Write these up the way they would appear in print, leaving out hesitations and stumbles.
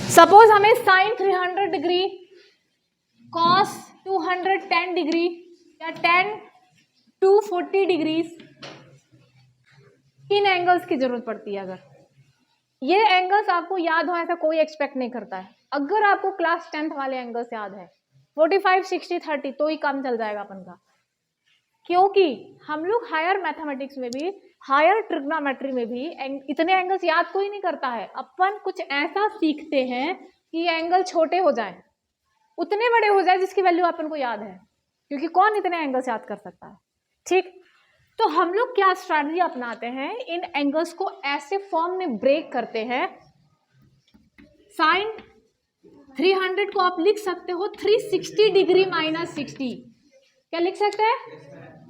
Suppose हमें sign 300 degree, cos 210 degree या tan 240 degree in angles की जरूरत पड़ती है। अगर ये एंगल्स आपको याद हो, ऐसा कोई एक्सपेक्ट नहीं करता है। अगर आपको क्लास 10th वाले एंगल्स याद है 45, 60, 30 तो ही काम चल जाएगा अपन का, क्योंकि हम लोग हायर मैथमेटिक्स में भी, हायर ट्रिग्नोमेट्री में भी इतने एंगल्स याद कोई नहीं करता है। अपन कुछ ऐसा सीखते हैं कि एंगल छोटे हो जाए, उतने बड़े हो जाए जिसकी वैल्यू अपन को याद है, क्योंकि कौन इतने एंगल्स याद कर सकता है। ठीक, तो हम लोग क्या स्ट्रैटेजी अपनाते हैं, इन एंगल्स को ऐसे फॉर्म में ब्रेक करते हैं। साइन 300 को आप लिख सकते हो 360 डिग्री माइनस 60, क्या लिख सकते हैं?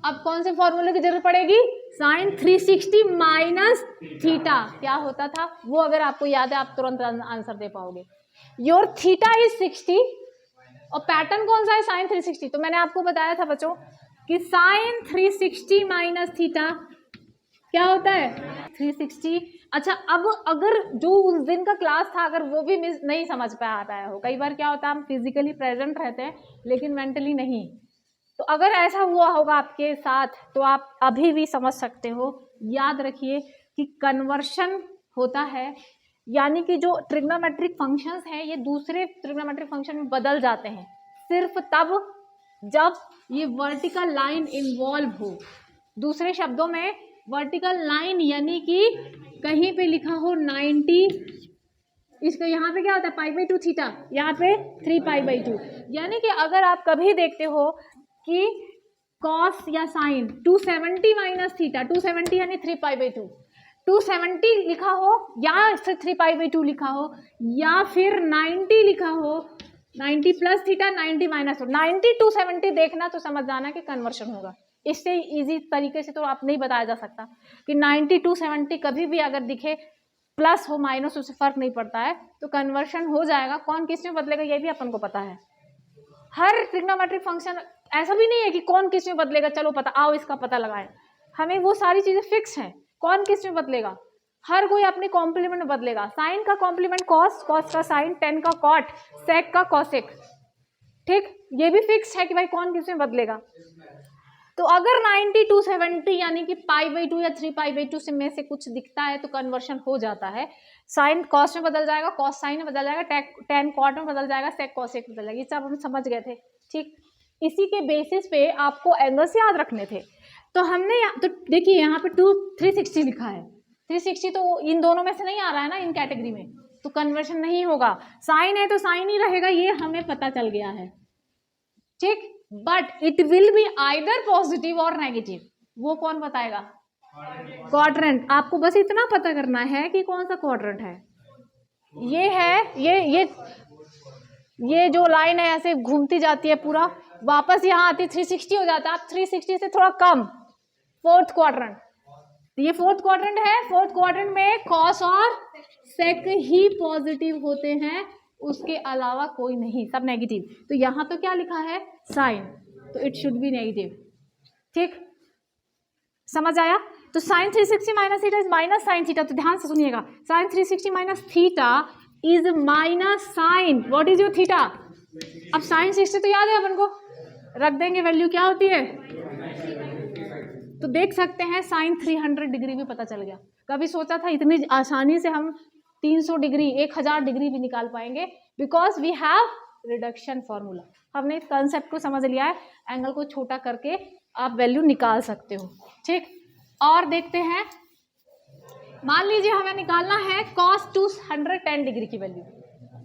अब कौन से फॉर्मूले की जरूरत पड़ेगी? साइन 360 माइनस थीटा क्या होता था वो अगर आपको याद है आप तुरंत आंसर दे पाओगे। योर थीटा इज 60 और पैटर्न कौन सा है? साइन 360। तो मैंने आपको बताया था बच्चों कि साइन 360 माइनस थीटा क्या होता है? 360। अच्छा, अब अगर जो उस दिन का क्लास था अगर वो भी मिस नहीं समझ पाया हो, कई बार क्या होता है हम फिजिकली प्रेजेंट रहते हैं लेकिन मेंटली नहीं, तो अगर ऐसा हुआ होगा आपके साथ तो आप अभी भी समझ सकते हो। याद रखिए कि कन्वर्शन होता है, यानी कि जो ट्रिग्नोमेट्रिक फंक्शंस हैं ये दूसरे ट्रिग्नोमेट्रिक फंक्शन में बदल जाते हैं सिर्फ तब जब ये वर्टिकल लाइन इन्वॉल्व हो। दूसरे शब्दों में वर्टिकल लाइन यानी कि कहीं पे लिखा हो 90, इसका यहाँ पे क्या होता है π/2 थीटा, यहाँ पे 3π/2, यानी कि अगर आप कभी देखते हो कि कॉस या साइन 270 माइनस थीटा, 270 यानी 3π/2, 270 लिखा हो या फिर 3π/2 लिखा हो या फिर 90 लिखा हो, 90 प्लस थीटा 90 माइनस 90 270 देखना तो समझ जाना कि कन्वर्शन होगा। इससे इजी तरीके से तो आप नहीं बताया जा सकता कि 90 270 कभी भी अगर दिखे प्लस हो माइनस उससे फर्क नहीं पड़ता है, तो कन्वर्शन हो जाएगा। कौन किस में बदलेगा ये भी अपन को पता है। हर ट्रिग्नोमेट्रिक फंक्शन ऐसा भी नहीं है कि कौन किस में बदलेगा, चलो पता आओ इसका पता लगाएं, हमें वो सारी चीजें फिक्स हैं। कौन किस में बदलेगा, हर कोई अपने कॉम्प्लीमेंट में बदलेगा। साइन का कॉम्प्लीमेंट कॉस, कॉस का साइन, टेन का कॉट, सेक का कॉसेक। ठीक, ये भी फिक्स है कि भाई कौन किस में बदलेगा। तो अगर 90 270 यानी कि π/2 या 3π/2 से में से कुछ दिखता है तो कन्वर्शन हो जाता है। साइन कॉस में बदल जाएगा, कॉस साइन में बदल जाएगा, टेन कॉट में बदल जाएगा, सेक कॉसेक में बदल जाएगा। ये सब हम समझ गए थे। ठीक, इसी के बेसिस पे आपको एंगल्स याद रखने थे। तो हमने तो देखिए यहाँ पे 360 लिखा है, 360 तो इन दोनों में से नहीं आ रहा है ना, इन कैटेगरी में, तो कन्वर्शन नहीं होगा। साइन है तो साइन ही रहेगा, ये हमें पता चल गया है। ठीक, but it will be either positive और नेगेटिव, वो कौन बताएगा? क्वाड्रेंट। आपको बस इतना पता करना है कि कौन सा क्वाड्रेंट है। ये है ये जो लाइन है ऐसे घूमती जाती है, पूरा वापस यहाँ आती 360 हो जाता है। आप 360 से थोड़ा कम, फोर्थ क्वाड्रेंट, ये फोर्थ क्वाड्रेंट है। फोर्थ क्वाड्रेंट में कॉस और सेक ही पॉजिटिव होते हैं, उसके अलावा कोई नहीं, सब नेगेटिव। तो यहाँ तो क्या लिखा है? साइन, तो इट शुड बी नेगेटिव। ठीक, समझ आया? तो sine 360 minus theta is minus sine theta. तो ध्यान से सुनिएगा, sine 360 minus theta is minus sine, what is your theta? अब साइन 60 तो याद है अपन को, रख देंगे वैल्यू क्या होती है, तो देख सकते हैं साइन 300 डिग्री भी पता चल गया। कभी सोचा था इतनी आसानी से हम 300 डिग्री 1000 डिग्री भी निकाल पाएंगे? Because we have reduction formula. हमने इस कंसेप्ट को समझ लिया है, एंगल को छोटा करके आप वैल्यू निकाल सकते हो। ठीक, और देखते हैं, मान लीजिए हमें निकालना है cos 210 डिग्री की वैल्यू।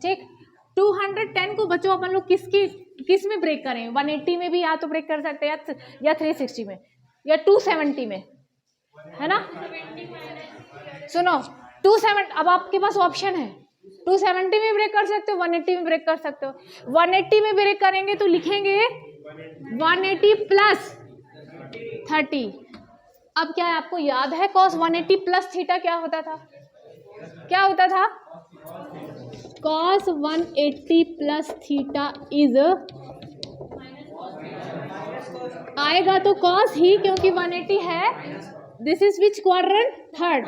ठीक, 210 को बच्चों अपन लोग किस में ब्रेक करें? 180 में भी या तो ब्रेक कर सकते हैं या 360 में या 270 में, है ना? सुनो, 270, अब आपके पास ऑप्शन है, 270 में ब्रेक कर सकते हो, 180 में ब्रेक कर सकते हो। 180 में ब्रेक करेंगे तो लिखेंगे 180 प्लस 30। अब क्या है, आपको याद है cos 180 प्लस थीटा क्या होता था? क्या होता था? cos 180 प्लस थीटा इज, आएगा तो cos ही, क्योंकि 180 है। This is which quadrant? Third.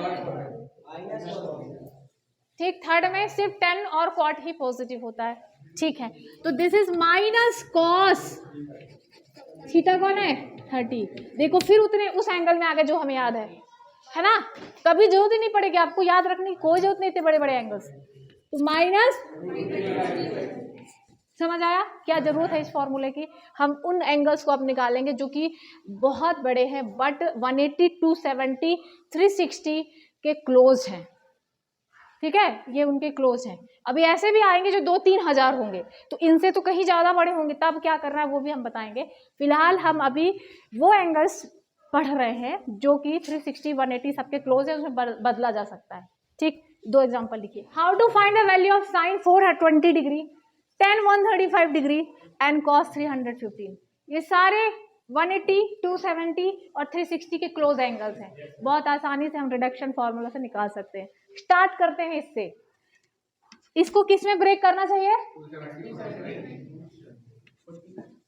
ठीक, थर्ड में सिर्फ 10 और कॉट ही पॉजिटिव होता है, ठीक है। तो this is minus cos theta कौन है 30। देखो फिर उतने उस एंगल में आ गए जो हमें याद है ना, कभी जरूरत ही नहीं पड़ेगी आपको याद रखने की, कोई जरूरत नहीं इतने बड़े बड़े एंगल्स। तो माइनस, समझ आया क्या जरूरत है इस फॉर्मूले की। हम उन एंगल्स को अब निकालेंगे जो कि बहुत बड़े हैं, बट 180, 270, 360 के क्लोज हैं, ठीक है, ये उनके क्लोज हैं। अभी ऐसे भी आएंगे जो 2-3 हजार होंगे, तो इनसे तो कहीं ज्यादा बड़े होंगे, तब क्या करना है वो भी हम बताएंगे। फिलहाल हम अभी वो एंगल्स पढ़ रहे हैं जो कि 360, 180 सबके क्लोज है, उसमें बदला जा सकता है, ठीक। 2 एग्जांपल लिखिए। How to find the value of sine 420 degree, tan 135 degree and cos 315। ये सारे 180, 270 और 360 के क्लोज एंगल्स हैं, बहुत आसानी से हम रिडक्शन फॉर्मूला से निकाल सकते हैं। स्टार्ट करते हैं इससे। इसको किस में ब्रेक करना चाहिए,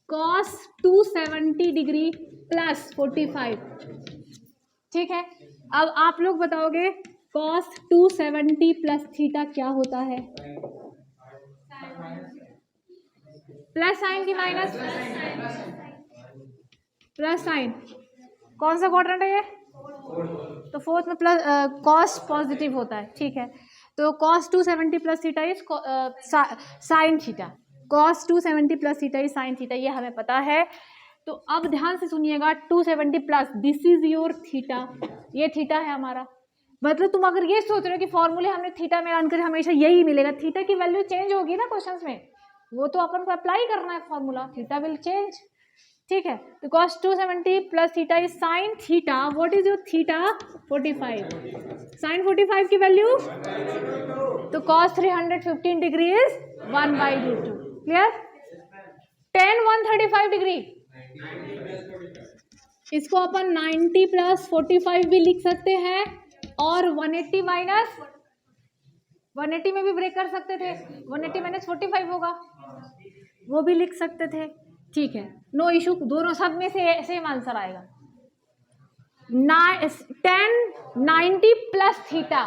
cos 270 डिग्री प्लस 45, ठीक है। अब आप लोग बताओगे cos 270 प्लस थीटा क्या होता है, प्लस साइन की माइनस, प्लस साइन, कौन सा क्वाड्रेंट है ये, तो फोर्थ में प्लस कॉस पॉजिटिव होता है, ठीक है। तो cos 270 plus theta is sine theta, cos 270 plus theta is sine theta, ये हमें पता है। तो अब ध्यान से सुनिएगा, 270 plus this is your theta, ये थीटा है हमारा। मतलब तुम अगर ये सोच रहे हो कि फॉर्मूले हमने थीटा में रन कर हमेशा यही मिलेगा, थीटा की वैल्यू चेंज होगी ना क्वेश्चंस में, वो तो अपन को अप्लाई करना है फॉर्मूला, थीटा विल चेंज, ठीक है। तो cos 270 plus theta is sine theta, what is your theta 45, sine 45 की वैल्यू, तो cos 315 degree is 1/√2, clear. tan 135 degree, इसको अपन 90 प्लस 45 भी लिख सकते हैं, और 180 माइनस 180 में भी ब्रेक कर सकते थे, 180 माइनस 45 होगा, वो भी लिख सकते थे, ठीक है, नो इशू, दोनों सब में से सेम आंसर आएगा। tan 90 प्लस थीटा,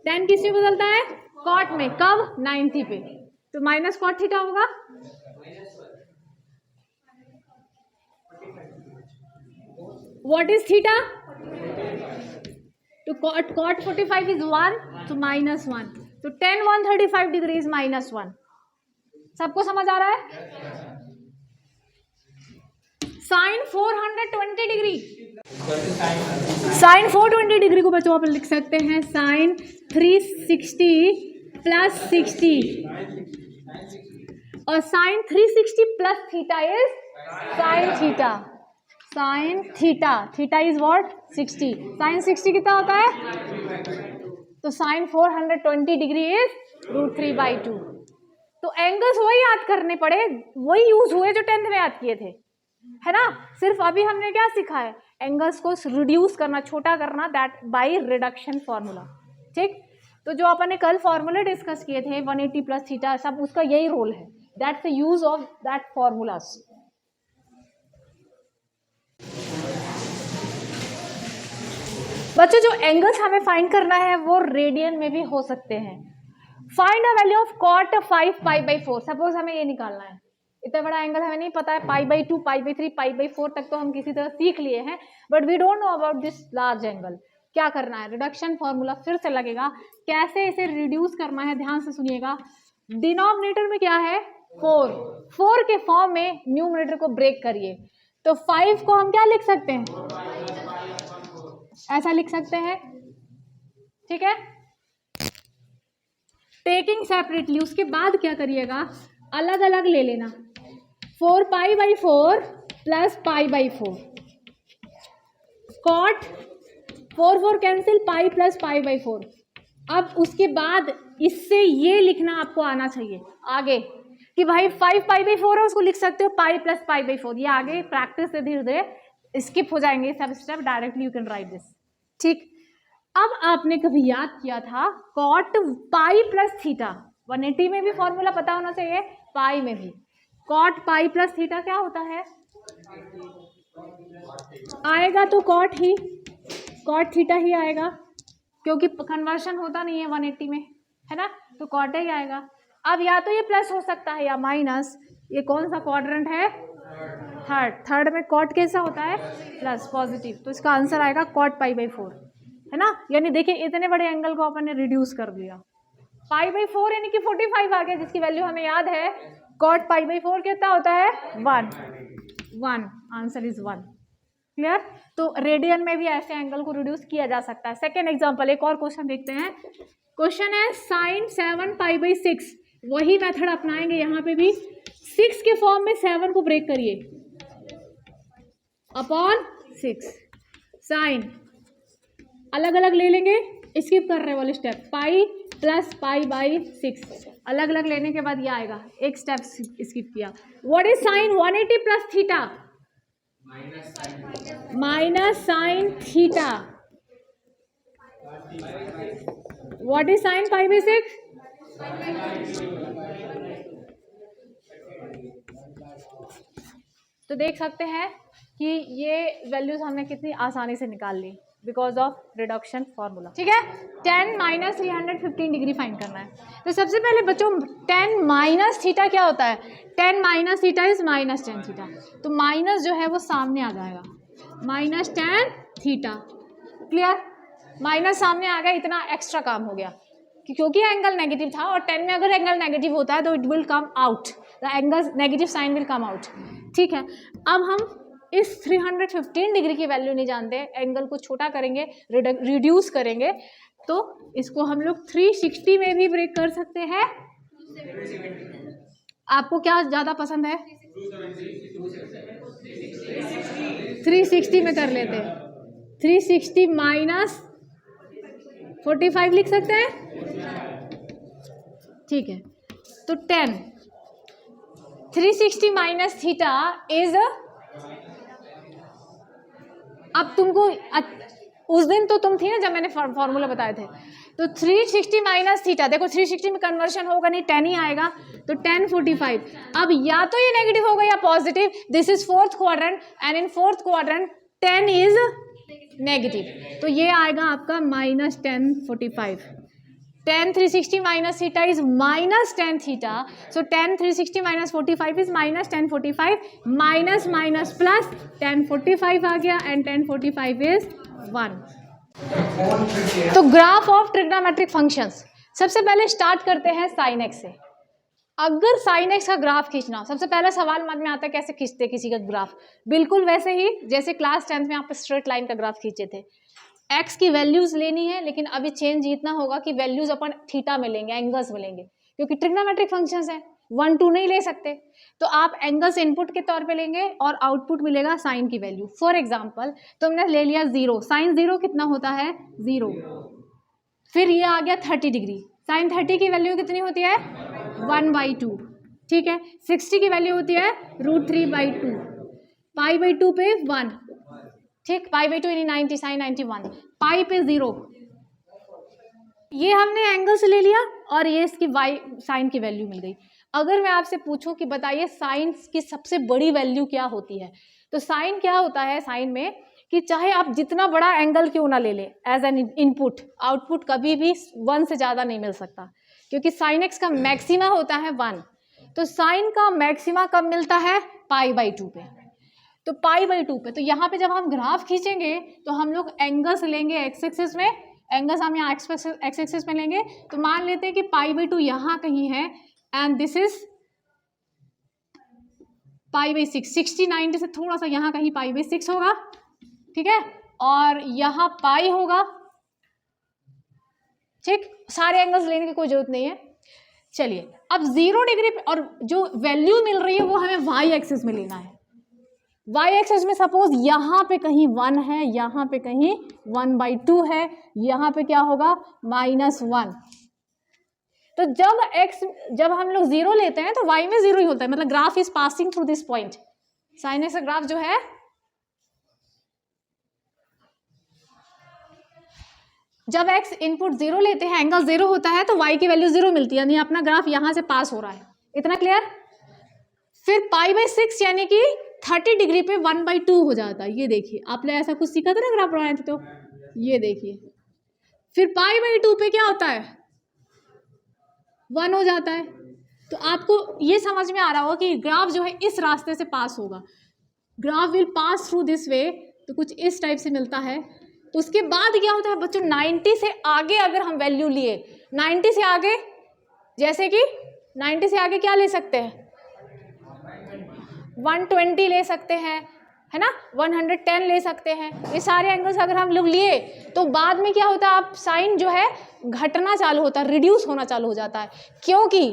tan किस में बदलता है, कॉट में, कब 90 पे, तो माइनस कॉट थीटा होगा, व्हाट इज थीटा, तो cot 45 इज 1, तो -1, तो tan 135 डिग्री इज -1। सबको समझ आ रहा है। साइन 420 डिग्री, साइन 420 डिग्री को बच्चों आप लिख सकते हैं साइन 360 प्लस 60, और sine 360 plus theta is sine theta, sine theta, theta is what 60, sine 60 कितना होता है, तो साइन 420 डिग्री इज √3/2। तो एंगल्स वही याद करने पड़े, वही यूज हुए जो 10th में याद किए थे, है ना। सिर्फ अभी हमने क्या सीखा है, एंगल्स को रिड्यूस करना, छोटा करना, दैट बाय रिडक्शन फॉर्मूला, ठीक। तो जो अपन ने कल फॉर्मूले डिस्कस किए थे 180 प्लस थीटा, सब उसका यही रोल है, that's the use of that formulas. बच्चों जो एंगल्स हमें फाइंड करना है वो रेडियन में भी हो सकते हैं। Find the value of cot 5 π/4, suppose हमें ये निकालना है, इतना बड़ा एंगल हमें नहीं पता है, π/2, π/3, π/4 तक तो हम किसी तरह सीख लिए हैं, but we don't know about this large angle. क्या करना है, रिडक्शन फॉर्मूला फिर से लगेगा, कैसे इसे रिड्यूस करना है, ध्यान से सुनिएगा। डिनोमिनेटर में क्या है 4, 4 के फॉर्म में न्यूमरेटर को ब्रेक करिए, तो 5 को हम क्या लिख सकते हैं, ऐसा लिख सकते हैं, ठीक है। टेकिंग सेपरेटली, उसके बाद क्या करिएगा, अलग अलग ले लेना, 4 π/4 plus π/4, cot 4 cancel, pi plus π/4। अब उसके बाद इससे ये लिखना आपको आना चाहिए आगे कि भाई 5 π/4 है, उसको लिख सकते हो पाई प्लस π/4, ये आगे प्रैक्टिस से धीरे धीरे स्किप हो जाएंगे सब step, directly you can write this, ठीक। अब आपने कभी याद किया था cot पाई प्लस थीटा, 180 में भी फॉर्मूला पता होना चाहिए, पाई में भी cot पाई प्लस थीटा क्या होता है, आएगा तो cot थीटा ही आएगा, क्योंकि कन्वर्शन होता नहीं है 180 में, है ना, तो कॉट ही आएगा। अब या तो ये प्लस हो सकता है या माइनस। ये कौन सा क्वाड्रेंट है? थर्ड में कॉट कैसा होता है? Plus, positive. तो इसका आंसर आएगा कॉट π/4, है ना। यानी देखिए इतने बड़े एंगल को अपन ने रिड्यूस कर दिया। π/4 यानी कि 45 आ गया, जिसकी वैल्यू हमें याद है। कॉट π/4 कितना होता है? 1। Answer is 1। क्लियर? तो रेडियन में भी ऐसे एंगल को रिड्यूस किया जा सकता है। सेकेंड एग्जाम्पल, एक और क्वेश्चन देखते हैं। क्वेश्चन है sin 7 π/6। वही मेथड अपनाएंगे यहाँ पे भी। 6 के फॉर्म में 7 को ब्रेक करिए अपॉन 6। साइन अलग अलग ले लेंगे, स्किप कर रहे वाले स्टेप। पाई प्लस π/6 अलग अलग लेने के बाद ये आएगा, एक स्टेप स्किप किया। What is sine 180 plus theta? Minus sine theta. What is sine π/6? तो देख सकते हैं कि ये वैल्यूज हमने कितनी आसानी से निकाल ली बिकॉज ऑफ रिडक्शन फॉर्मूला। ठीक है, 10 माइनस 315 डिग्री फाइंड करना है। तो सबसे पहले बच्चों 10 माइनस थीटा क्या होता है? 10 minus theta is minus 10 theta. तो माइनस जो है वो सामने आ जाएगा, माइनस 10 थीटा। क्लियर? माइनस सामने आ गया, इतना एक्स्ट्रा काम हो गया क्योंकि एंगल नेगेटिव था, और 10 में अगर एंगल नेगेटिव होता है तो it will come out, the angle negative sine will come out. ठीक है, अब हम इस 315 डिग्री की वैल्यू नहीं जानते, एंगल को छोटा करेंगे, रिड्यूस करेंगे, तो इसको हम लोग 360 में भी ब्रेक कर सकते हैं। आपको क्या ज़्यादा पसंद है? 360 में कर लेते हैं। 360 माइनस 45 लिख सकते हैं। ठीक है, तो 10 360 माइनस थीटा इज, अब तुमको उस दिन तो तुम थी ना जब मैंने फॉर्मूला बताए थे, तो 360 माइनस थीटा, देखो 360 में कन्वर्शन होगा नहीं, 10 ही आएगा, तो 1045। अब या तो ये नेगेटिव होगा या positive. This is fourth quadrant and in fourth quadrant 10 is negative, तो ये आएगा आपका minus 1045। 10 360 minus theta is minus 10 theta, so 10 360 minus 45 is minus 1045, minus minus plus 1045 आ गया, एंड 1045 इज 1। तो ग्राफ ऑफ ट्रिग्नोमेट्रिक फंक्शंस, सबसे पहले स्टार्ट करते हैं साइन एक्स से। अगर साइन एक्स का ग्राफ खींचना, सबसे पहला सवाल मन में आता है कैसे खींचते हैं किसी का ग्राफ? बिल्कुल वैसे ही जैसे क्लास 10th में आप स्ट्रेट लाइन का ग्राफ खींचे थे। एक्स की वैल्यूज लेनी है, लेकिन अभी चेंज इतना होगा कि वैल्यूज अपन थीटा में लेंगे, एंगल्स में लेंगे, क्योंकि ट्रिग्नोमेट्रिक फंक्शंस है, 1 2 नहीं ले सकते। तो आप एंगल्स इनपुट के तौर पे लेंगे और आउटपुट मिलेगा साइन की वैल्यू। फॉर एग्जांपल तुमने ले लिया 0, साइन 0 कितना होता है? 0। फिर ये आ गया 30 डिग्री, साइन 30 की वैल्यू कितनी होती है? 1/2। ठीक है, 60 की वैल्यू होती है √3/2, π/2 पे 1। ठीक, π/2 यानी 90, साइन 91, पाई पे 0। ये हमने एंगल से ले लिया और ये इसकी वाई साइन की वैल्यू मिल गई। अगर मैं आपसे पूछूं कि बताइए साइन की सबसे बड़ी वैल्यू क्या होती है, तो साइन क्या होता है साइन में कि चाहे आप जितना बड़ा एंगल क्यों ना ले लें एज एन इनपुट, आउटपुट कभी भी 1 से ज़्यादा नहीं मिल सकता, क्योंकि साइन एक्स का मैक्सिमा होता है 1। तो साइन का मैक्सिमा कब मिलता है? π/2 पे। तो π/2 पे, तो यहाँ पे जब हम ग्राफ खींचेंगे तो हम लोग एंगल्स लेंगे एक्स एक्सिस में, एंगल्स हम यहाँ एक्स एक्सिस में लेंगे। तो मान लेते हैं कि π/2 यहाँ कहीं है, एंड दिस इज π/6, 60 90 से थोड़ा सा यहाँ कहीं π/6 होगा। ठीक है, और यहाँ पाई होगा। ठीक, सारे एंगल्स लेने की कोई जरूरत नहीं है। चलिए, अब 0 डिग्री पे, और जो वैल्यू मिल रही है वो हमें वाई एक्सिस में लेना है। वाई एक्सिस में सपोज यहाँ पे कहीं 1 है, यहाँ पे कहीं 1/2 है, यहाँ पे क्या होगा? -1। तो जब हम लोग 0 लेते हैं तो y में 0 ही होता है, मतलब graph is passing through this point. Sine x का ग्राफ जो है जब x इनपुट 0 लेते हैं, एंगल 0 होता है, तो y की वैल्यू 0 मिलती है, यानी अपना ग्राफ यहां से पास हो रहा है। इतना क्लियर? फिर π/6 यानी कि 30 डिग्री पे 1/2 हो जाता है। ये देखिए, आपने ऐसा कुछ सीखा था ना ग्राफ बनाए थे, तो ये देखिए फिर पाई बाई 2 पे क्या होता है, 1 हो जाता है। तो आपको ये समझ में आ रहा होगा कि ग्राफ जो है इस रास्ते से पास होगा, graph will pass through this way, तो कुछ इस टाइप से मिलता है। तो उसके बाद क्या होता है बच्चों, 90 से आगे अगर हम वैल्यू लिए, 90 से आगे, जैसे कि 90 से आगे क्या ले सकते हैं, 120 ले सकते हैं, है ना, 110 ले सकते हैं, ये सारे एंगल्स अगर हम लोग लिए तो बाद में क्या होता है, आप साइन जो है घटना चालू होता है, रिड्यूस होना चालू हो जाता है, क्योंकि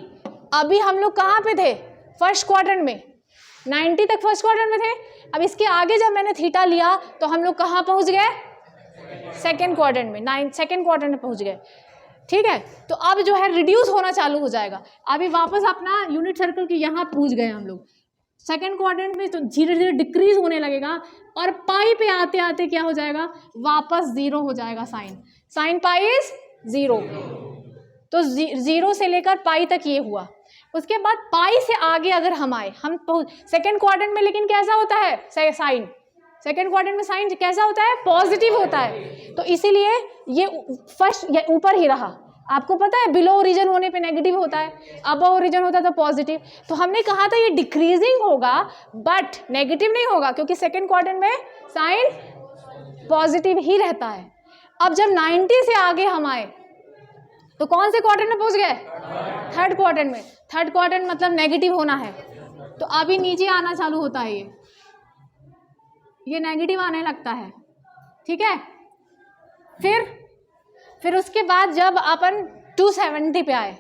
अभी हम लोग कहाँ पे थे, फर्स्ट क्वाड्रेंट में, 90 तक फर्स्ट क्वाड्रेंट में थे। अब इसके आगे जब मैंने थीटा लिया तो हम लोग कहाँ पहुँच गए, सेकेंड क्वाड्रेंट में, सेकेंड क्वाड्रेंट में पहुँच गए, ठीक है। तो अब जो है रिड्यूस होना चालू हो जाएगा, अभी वापस अपना यूनिट सर्कल के यहाँ पहुँच गए हम लोग सेकेंड क्वाड्रेंट में, तो धीरे धीरे डिक्रीज होने लगेगा और पाई पे आते आते क्या हो जाएगा, वापस 0 हो जाएगा साइन, साइन पाई इज 0। तो 0 से लेकर पाई तक ये हुआ। उसके बाद पाई से आगे अगर हम आए, हम सेकेंड क्वाड्रेंट में, लेकिन कैसा होता है साइन, सेकेंड क्वाड्रेंट में साइन कैसा होता है, पॉजिटिव होता है। तो इसीलिए ये फर्स्ट ऊपर ही रहा, आपको पता है बिलो ओरिजिन होने पे नेगेटिव होता है, अबव ओरिजिन होता है तो पॉजिटिव। तो हमने कहा था ये डिक्रीजिंग होगा बट नेगेटिव नहीं होगा, क्योंकि सेकेंड क्वाड्रेंट में साइन पॉजिटिव ही रहता है। अब जब 90 से आगे हम आए तो कौन से क्वाड्रेंट में पहुंच गए, थर्ड क्वाड्रेंट में। थर्ड क्वाड्रेंट मतलब नेगेटिव होना है, तो अभी नीचे आना चालू होता है, ये नेगेटिव आने लगता है, ठीक है। फिर उसके बाद जब अपन 270 पे आए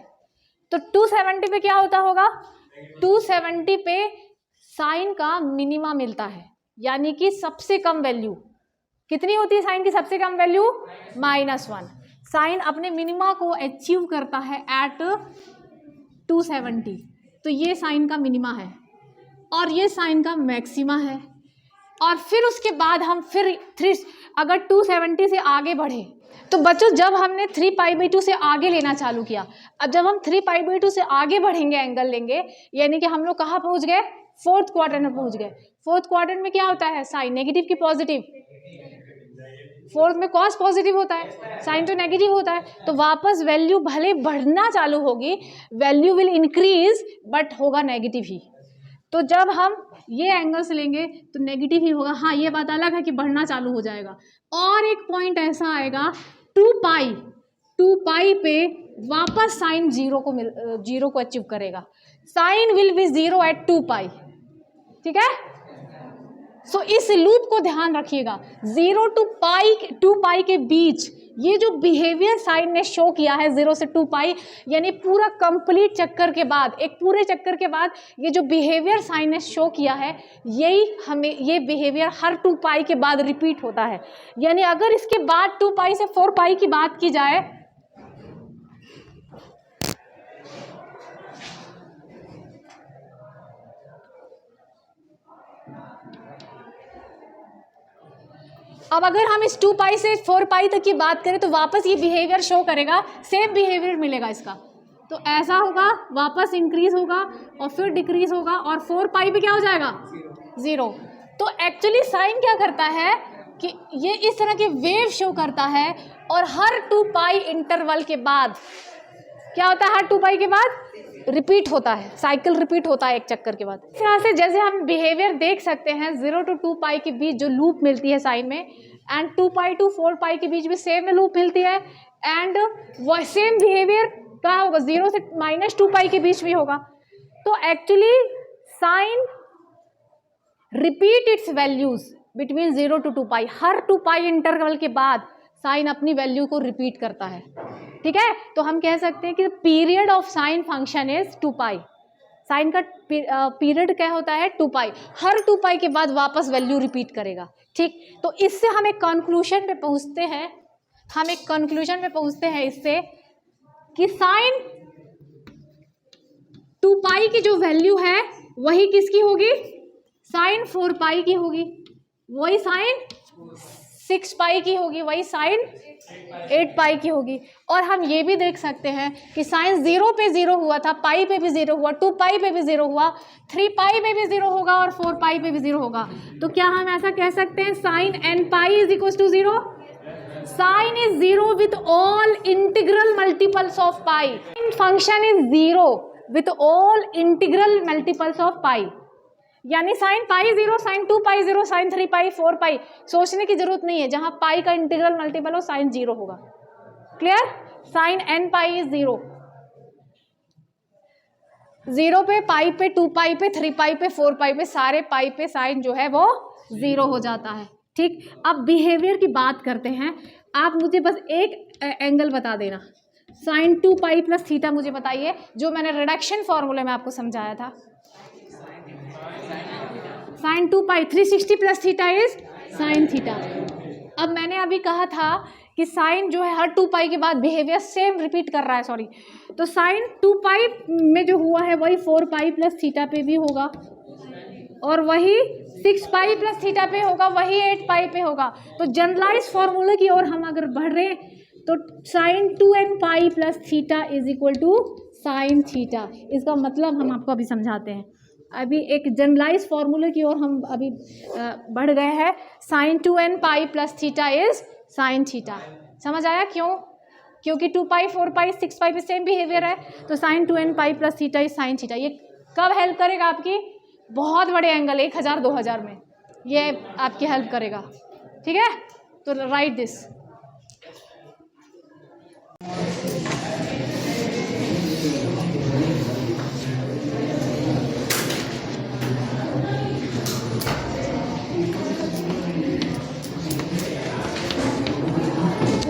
तो 270 पे क्या होता होगा, 270 पे साइन का मिनिमा मिलता है, यानी कि सबसे कम वैल्यू कितनी होती है साइन की, सबसे कम वैल्यू -1। साइन अपने मिनिमा को अचीव करता है एट 270, तो ये साइन का मिनिमा है और ये साइन का मैक्सिमा है। और फिर उसके बाद हम फिर अगर 270 से आगे बढ़े तो बच्चों जब हमने 3π/2 से आगे लेना चालू किया, अब जब हम 3π/2 से आगे बढ़ेंगे, एंगल लेंगे, यानी कि हम लोग कहाँ पहुँच गए, फोर्थ क्वाड्रेंट में पहुँच गए। फोर्थ क्वाड्रेंट में क्या होता है, साइन नेगेटिव की पॉजिटिव, फोर्थ में कॉस पॉजिटिव होता है, साइन तो नेगेटिव होता है। तो वापस वैल्यू भले बढ़ना चालू होगी, वैल्यू विल इंक्रीज बट होगा नेगेटिव ही। तो जब हम ये एंगल्स लेंगे तो नेगेटिव ही होगा। हाँ, ये बात अलग है कि बढ़ना चालू हो जाएगा। और एक पॉइंट ऐसा आएगा 2π पे वापस साइन 0 को अचीव करेगा, साइन विल बी 0 एट 2π, ठीक है। सो इस लूप को ध्यान रखिएगा, 0 to 2π के बीच ये जो बिहेवियर साइन ने शो किया है 0 से 2π, यानी पूरा कंप्लीट चक्कर के बाद, एक पूरे चक्कर के बाद ये जो बिहेवियर साइन ने शो किया है, यही हमें ये बिहेवियर हर 2π के बाद रिपीट होता है। यानी अगर इसके बाद 2π से 4π की बात की जाए अब अगर हम इस 2π से 4π तक की बात करें तो वापस ये बिहेवियर शो करेगा, सेम बिहेवियर मिलेगा इसका। तो ऐसा होगा, वापस इंक्रीज होगा और फिर डिक्रीज होगा और 4π पे क्या हो जाएगा, 0। तो एक्चुअली साइन क्या करता है कि ये इस तरह की वेव शो करता है और हर 2π इंटरवल के बाद क्या होता है, हर 2π के बाद रिपीट होता है, साइकिल रिपीट होता है एक चक्कर के बाद। इस तरह से जैसे हम बिहेवियर देख सकते हैं 0 to 2π के बीच जो लूप मिलती है साइन में, एंड 2π to 4π के बीच भी सेम लूप मिलती है, एंड वो सेम बिहेवियर कहाँ होगा, 0 से -2π के बीच भी होगा। तो actually sine repeat its values between 0 to 2π, हर 2π इंटरवल के बाद साइन अपनी वैल्यू को रिपीट करता है, ठीक है। तो हम कह सकते हैं कि period of sine function is 2π, sine का पीरियड क्या होता है 2π, हर 2π के बाद वापस वैल्यू रिपीट करेगा, ठीक। तो इससे हम एक कंक्लूजन पे पहुंचते हैं, इससे कि साइन 2π की जो वैल्यू है वही किसकी होगी, साइन 4π की होगी, वही साइन 6π की होगी, वही साइन 8π की होगी। और हम ये भी देख सकते हैं कि साइन 0 पे 0 हुआ था, पाई पे भी 0 हुआ, 2π पे भी 0 हुआ, 3π पे भी 0 होगा और 4π पे भी 0 होगा। तो क्या हम ऐसा कह सकते हैं sine nπ = 0? Sine is zero with all integral multiples of pi, function is zero with all integral multiples of pi, यानी sine pi zero, sine 2 pi zero, sine 3 pi, 4 pi, सोचने की जरूरत नहीं है, जहां पाई का इंटीग्रल मल्टीपल हो sine zero होगा। Clear? Sine n pi is zero, zero पे, पाई पे, 2 पाई पे, 3 पाई पे, 4 पाई पे, सारे पाई पे साइन जो है वो जीरो हो जाता है। ठीक, अब बिहेवियर की बात करते हैं। आप मुझे बस एक एंगल बता देना, साइन 2 पाई प्लस थीटा मुझे बताइए, जो मैंने रिडक्शन फॉर्मूले में आपको समझाया था। Sine 2 pi 360 plus theta is sine theta. अब मैंने अभी कहा था कि साइन जो है हर 2 पाई के बाद बिहेवियर सेम रिपीट कर रहा है, सॉरी, तो साइन 2 पाई में जो हुआ है वही 4 पाई प्लस थीटा पे भी होगा, और वही 6 पाई प्लस थीटा पे होगा, वही 8 पाई पे होगा। तो जनरलाइज फॉर्मूले की ओर हम अगर बढ़ रहे हैं तो sine 2n pi plus theta is equal to sine theta. इसका मतलब हम आपको अभी समझाते हैं। अभी एक जनरलाइज फॉर्मूले की ओर हम अभी बढ़ गए हैं। Sine 2n pi plus theta is sine theta. समझ आया क्यों? क्योंकि 2 पाई 4 पाई 6 पाई पे सेम बिहेवियर है, तो sine 2n pi plus theta is sine theta. ये कब हेल्प करेगा आपकी? बहुत बड़े एंगल 1000 2000 में ये आपकी हेल्प करेगा। ठीक है, तो right this.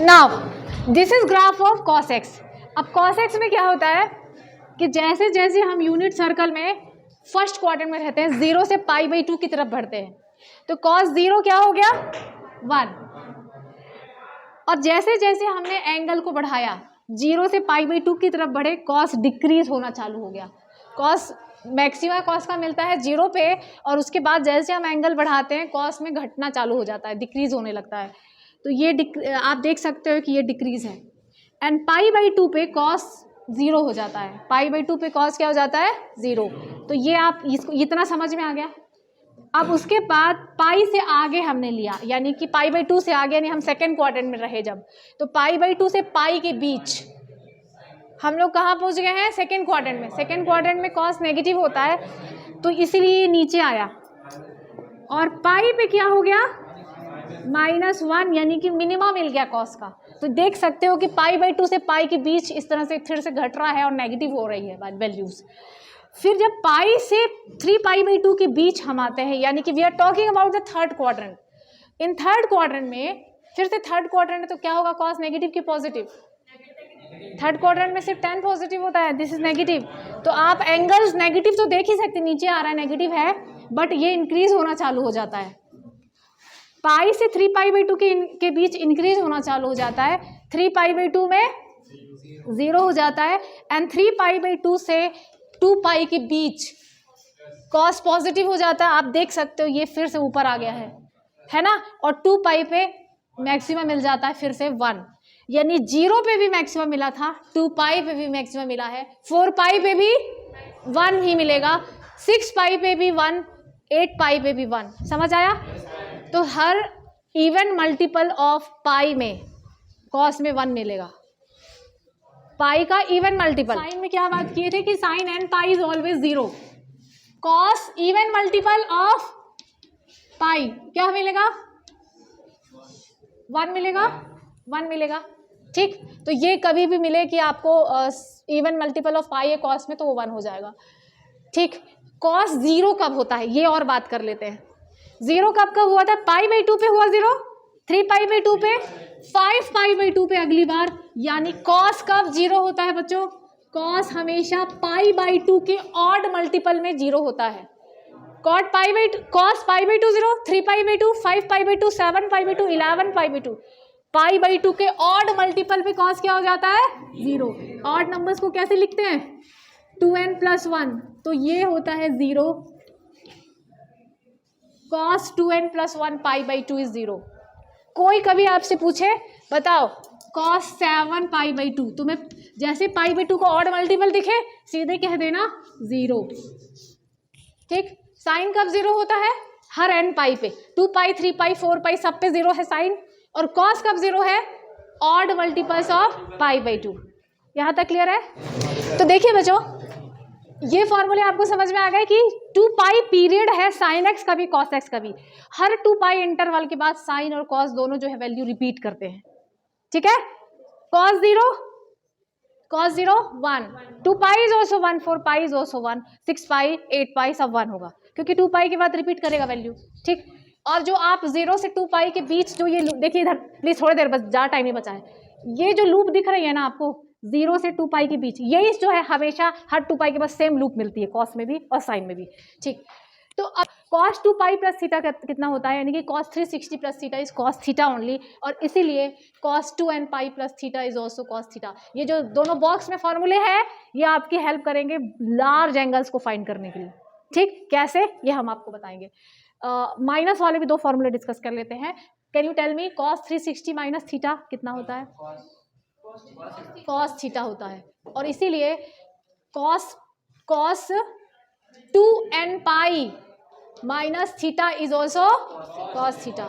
Now this is graph of cos x. अब कॉस एक्स में क्या होता है कि जैसे जैसे हम यूनिट सर्कल में फर्स्ट क्वाड्रेंट में रहते हैं, 0 से π/2 की तरफ बढ़ते हैं, तो कॉस 0 क्या हो गया? 1। और जैसे जैसे हमने एंगल को बढ़ाया, 0 से π/2 की तरफ बढ़े, कॉस डिक्रीज होना चालू हो गया। कॉस मैक्सिमा कॉस का मिलता है 0 पे, और उसके बाद जैसे हम एंगल बढ़ाते हैं कॉस में घटना चालू हो जाता है, डिक्रीज होने लगता है। तो ये आप देख सकते हो कि ये डिक्रीज है। एंड π/2 पे कॉस 0 हो जाता है, π/2 पे कॉस क्या हो जाता है? 0। तो ये आप इसको इतना समझ में आ गया। अब उसके बाद पाई से आगे हमने लिया, यानी कि π/2 से आगे, यानी हम सेकेंड क्वाड्रेंट में रहे जब, तो π/2 से पाई के बीच हम लोग कहाँ पहुँच गए हैं? सेकेंड क्वाड्रेंट में। सेकेंड क्वाड्रेंट में कॉस नेगेटिव होता है, तो इसीलिए ये नीचे आया। और पाई पे क्या हो गया? -1, यानी कि मिनिमा मिल गया कॉस का। तो देख सकते हो कि π/2 से पाई के बीच इस तरह से फिर से घट रहा है और नेगेटिव हो रही है वैल्यूज। फिर जब पाई से 3 π/2 के बीच हम आते हैं, यानी कि we are talking about the third quadrant. In third quadrant में, फिर से थर्ड क्वाड्रेंट में तो क्या होगा? कॉस नेगेटिव की पॉजिटिव? थर्ड क्वाड्रेंट में सिर्फ tan पॉजिटिव होता है, दिस इज नेगेटिव। तो आप एंगल्स नेगेटिव तो देख ही सकते, नीचे आ रहा है नेगेटिव है, बट ये इंक्रीज होना चालू हो जाता है। पाई से 3 π/2 के बीच इंक्रीज होना चालू हो जाता है, 3 π/2 में 0 हो जाता है, एंड 3 π/2 से 2 पाई के बीच कॉस पॉजिटिव हो जाता है। आप देख सकते हो ये फिर से ऊपर आ गया है ना, और 2 पाई पे मैक्सिमम मिल जाता है फिर से 1, यानी 0 पे भी मैक्सिमम मिला था, 2 पाई पे भी मैक्सिमम मिला है, 4 पाई पे भी 1 ही मिलेगा, 6 पाई पे भी 1, 8 पाई पे भी 1। समझ आया? तो हर इवन मल्टीपल ऑफ पाई में कॉस में 1 मिलेगा, पाई का इवन मल्टीपल। साइन में क्या बात किए थे कि sine n pi is always 0, cos even multiple of pi क्या मिलेगा? 1 मिलेगा, 1 मिलेगा। ठीक, तो ये कभी भी मिले कि आपको इवन मल्टीपल ऑफ पाई है कॉस में, तो वो 1 हो जाएगा। ठीक, कॉस 0 कब होता है ये और बात कर लेते हैं। 0 कब हुआ था? π/2 पे हुआ 0, 3 π/2 पे, 5 π/2 पे अगली बार। यानी कॉस कब 0 होता है बच्चों? कॉस हमेशा π/2 के ऑड मल्टीपल में 0 होता है। कॉस π/2 0, 3 π/2, 5 π/2, 7 π/2, 11 π/2। π/2 के ऑड मल्टीपल पे कॉस क्या हो जाता है? 0। ऑड नंबर्स को कैसे लिखते हैं? 2n + 1, तो ये होता है 0। cos 2n + 1 π/2 is 0। कोई कभी आपसे पूछे बताओ cos 7 π/2, तुम्हें जैसे π/2 को ऑड मल्टीपल दिखे सीधे कह देना 0। ठीक, साइन कब 0 होता है? हर n पाई पे, 2 पाई 3 पाई 4 पाई सब पे 0 है साइन, और कॉस कब 0 है? Odd multiples of pi by 2। यहाँ तक क्लियर है? तो देखिए बच्चों, ये फॉर्मूले आपको समझ में आ गए कि 2 पाई पीरियड है साइन एक्स का भी कॉस एक्स का भी। हर 2 पाई इंटरवल के बाद साइन और कॉस दोनों जो है वैल्यू रिपीट करते हैं। ठीक है? cos 0 1, 2 pi is also 1, 4 pi is also 1, 6 पाई 8 पाई सब 1 होगा, क्योंकि 2 पाई के बाद रिपीट करेगा वैल्यू। ठीक, और जो आप 0 से 2 पाई के बीच जो ये देखिए इधर प्लीज थोड़ी देर बस, ज़्यादा टाइम ही बचा है। ये जो लूप दिख रही है ना आपको 0 से 2 पाई के बीच, यही जो है हमेशा हर 2 पाई के बाद सेम लूप मिलती है, कॉस में भी और साइन में भी। ठीक, तो अब cos 2 पाई प्लस थीटा कितना होता है, यानी कि cos 360 plus theta is cos theta only, और इसीलिए cos 2n pi plus theta is also cos theta. ये जो दोनों बॉक्स में फॉर्मूले हैं ये आपकी हेल्प करेंगे लार्ज एंगल्स को फाइंड करने के लिए। ठीक, कैसे ये हम आपको बताएंगे। माइनस वाले भी 2 फॉर्मूले डिस्कस कर लेते हैं। Can you tell me cos 360 minus theta कितना होता है? cos थीटा होता है, और इसीलिए cos 2n pi minus theta is also cos theta.